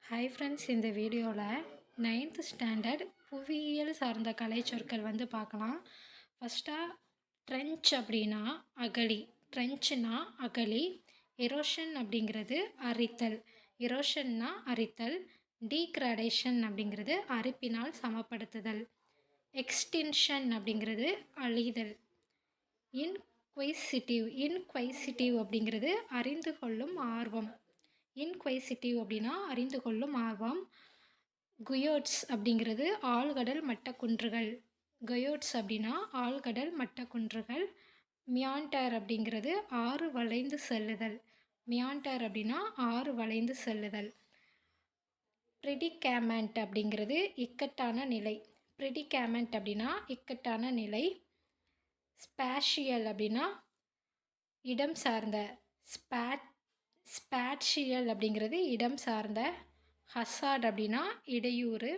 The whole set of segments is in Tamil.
ஹாய் ஃப்ரெண்ட்ஸ், இந்த வீடியோவில் 9th ஸ்டாண்டர்ட் புவியியல் சார்ந்த கலைச்சொற்கள் பார்க்கலாம். ஃபஸ்ட்டாக ட்ரென்ச் அப்படின்னா அகழி. ட்ரென்ச்னா அகழி. எரோஷன் அப்படிங்கிறது அரித்தல். எரோஷன்னா அரித்தல். டீக்ராடேஷன் அப்படிங்கிறது அரிப்பினால் சமப்படுத்துதல். எக்ஸ்டின்ஷன் அப்படிங்கிறது அழிதல். இன்குவைசிட்டிவ் அப்படிங்கிறது அறிந்து கொள்ளும் ஆர்வம். இன்குவைசிட்டிவ் அப்படின்னா அறிந்து கொள்ளும் ஆர்வம். குயோட்ஸ் அப்படிங்கிறது ஆழ்கடல் மட்டக்குன்றுகள். குயோட்ஸ் அப்படின்னா ஆழ்கடல் மட்டக்குன்றுகள். மியாண்டர் அப்படிங்கிறது ஆறு வளைந்து செல்லுதல். மியாண்டர் அப்படின்னா ஆறு வளைந்து செல்லுதல். ப்ரிடிகேமெண்ட் அப்படிங்கிறது இக்கட்டான நிலை. ப்ரிடிகேமெண்ட் அப்படின்னா இக்கட்டான நிலை. ஸ்பேஷியல் அப்படின்னா இடம் சார்ந்த. ஸ்பேட்ஷியல் அப்படிங்கிறது இடம் சார்ந்த. ஹசார்ட் அப்படின்னா இடையூறு.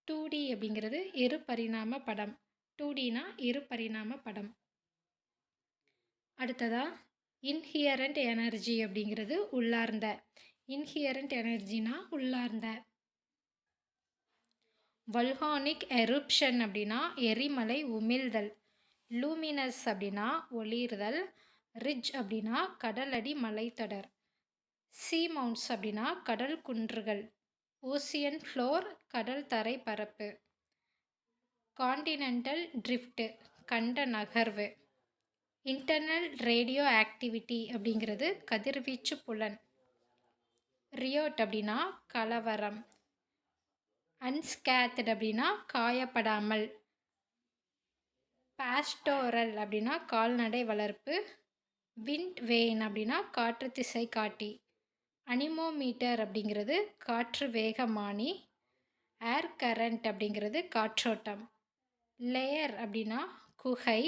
2D அப்படிங்கிறது இரு பரிணாம படம். 2Dனா இரு பரிணாம படம். அடுத்ததா இன்ஹியரண்ட் எனர்ஜி அப்படிங்கிறது உள்ளார்ந்த. இன்ஹியரண்ட் எனர்ஜினா உள்ளார்ந்த. வல்கானிக் எருப்ஷன் அப்படின்னா எரிமலை உமிழ்தல். லூமினஸ் அப்படின்னா ஒளிர்தல். ரிட்ஜ் அப்படின்னா கடலடி மலைத்தொடர். சீ மவுண்ட்ஸ் அப்படின்னா கடல் குன்றுகள். ஓசியன் ஃப்ளோர் கடல் தரை பரப்பு. காண்டினென்டல் ட்ரிஃப்ட் கண்ட நகர்வு. இன்டர்னல் ரேடியோ ஆக்டிவிட்டி அப்படிங்கிறது கதிர்வீச்சு புலன். ரியோட் அப்படின்னா கலவரம். அன்ஸ்கேத்ட் அப்படின்னா காயப்படாமல். பாஸ்டோரல் அப்படின்னா கால்நடை வளர்ப்பு. விண்ட் வேன் அப்படின்னா காற்று திசை காட்டி. அனிமோமீட்டர் அப்படிங்கிறது காற்று வேகமானி. ஏர் கரண்ட் அப்படிங்கிறது காற்றோட்டம். லேயர் அப்படின்னா குகை.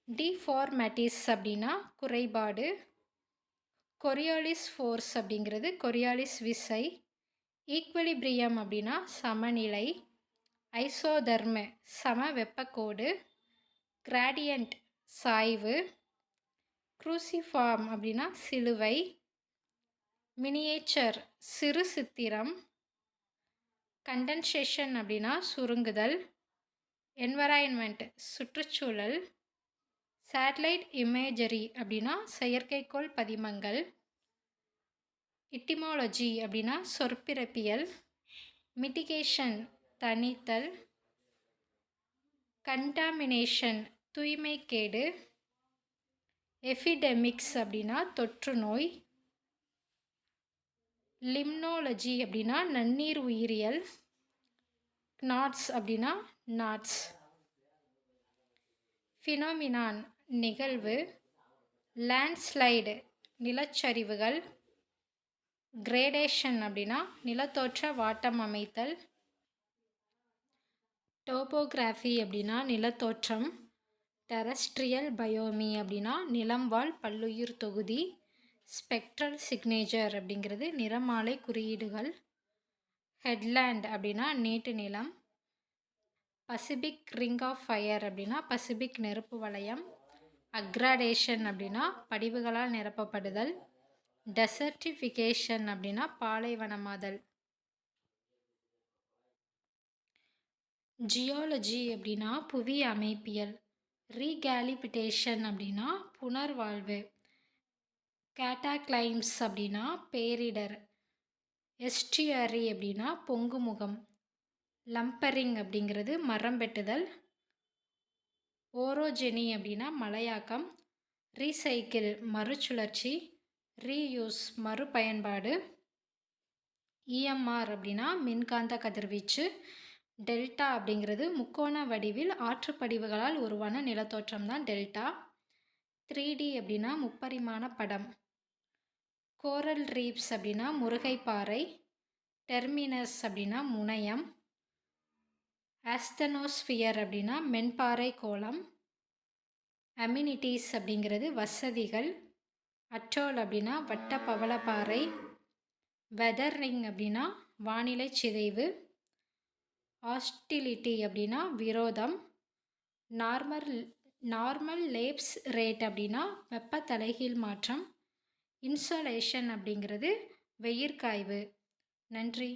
டிஃபார்மேட்டிஸ் அப்படின்னா குறைபாடு. கொரியாலிஸ் ஃபோர்ஸ் அப்படிங்கிறது கொரியாலிஸ் விசை. ஈக்வலிபிரியம் அப்படின்னா சமநிலை. ஐசோதர்மு சம வெப்பக்கோடு. கிராடியண்ட் சாய்வு. குரூசிஃபார்ம் அப்படின்னா சிலுவை. மினியேச்சர் சிறு சித்திரம். கண்டென்சேஷன் அப்படின்னா சுருங்குதல். என்வரான்மெண்ட் சுற்றுச்சூழல். சேட்டலைட் இமேஜரி அப்படின்னா செயற்கைக்கோள் பதிமங்கள். இட்டிமாலஜி அப்படின்னா சொற்பிறப்பியல். மிட்டிகேஷன் தணித்தல். கண்டாமினேஷன் தூய்மைக்கேடு. எபிடெமிக்ஸ் அப்படின்னா தொற்று நோய். லிம்னோலஜி அப்படின்னா நன்னீர் உயிரியல். நாட்ஸ் அப்படின்னா நாட்ஸ். ஃபினோமினான் நிகழ்வு. லேண்ட்ஸ்லைடு நிலச்சரிவுகள். கிரேடேஷன் அப்படின்னா நிலத்தோற்ற வாட்டம் அமைத்தல். டோபோகிராஃபி அப்படின்னா நிலத்தோற்றம். டெரஸ்ட்ரியல் பயோமி அப்படின்னா நிலம்வாழ் பல்லுயிர் தொகுதி. ஸ்பெக்ட்ரல் சிக்னேச்சர் அப்படிங்கிறது நிறமாலை குறியீடுகள். ஹெட்லேண்ட் அப்படின்னா நீட்டு நிலம். பசிபிக் ரிங் ஆஃப் ஃபயர் அப்படின்னா பசிபிக் நெருப்பு வளையம். அக்ராடேஷன் அப்படின்னா படிவுகளால் நிரப்பப்படுதல். டெசர்டிஃபிகேஷன் அப்படின்னா பாலைவனமாதல். ஜியாலஜி அப்படின்னா புவி அமைப்பியல். ரீகேலிபிடேஷன் அப்படின்னா புனர்வாழ்வு. கேட்டாக்ளைம்ஸ் அப்படின்னா பேரிடர். எஸ்டியரி அப்படின்னா பொங்குமுகம். லம்பரிங் அப்படிங்கிறது மரம் வெட்டுதல். ஓரோஜெனி அப்படின்னா மலையாக்கம். ரீசைக்கிள் மறுசுழற்சி. ரீயூஸ் மறுபயன்பாடு. இஎம்ஆர் அப்படின்னா மின்காந்த கதிர்வீச்சு. டெல்டா அப்படிங்கிறது முக்கோண வடிவில் ஆற்றுப்படிவுகளால் உருவான நிலத்தோற்றம் தான் டெல்டா. 3D அப்படின்னா முப்பரிமாண படம். கோரல் ரீப்ஸ் அப்படின்னா முருகைப்பாறை. டெர்மினஸ் அப்படின்னா முனையம். ஆஸ்தனோஸ்பியர் அப்படின்னா மென்பாறை கோளம். அமினிட்டிஸ் அப்படிங்கிறது வசதிகள். அட்டோல் அப்படின்னா வட்ட பவளப்பாறை. வெதர் ரிங் அப்படின்னா வானிலை சிதைவு. ஹாஸ்டிலிட்டி அப்படின்னா விரோதம். நார்மல் லேப்ஸ் ரேட் அப்படின்னா வெப்ப தலைகீழ் மாற்றம். இன்சோலேஷன் அப்படிங்கிறது வெயிற்காய்வு. நன்றி.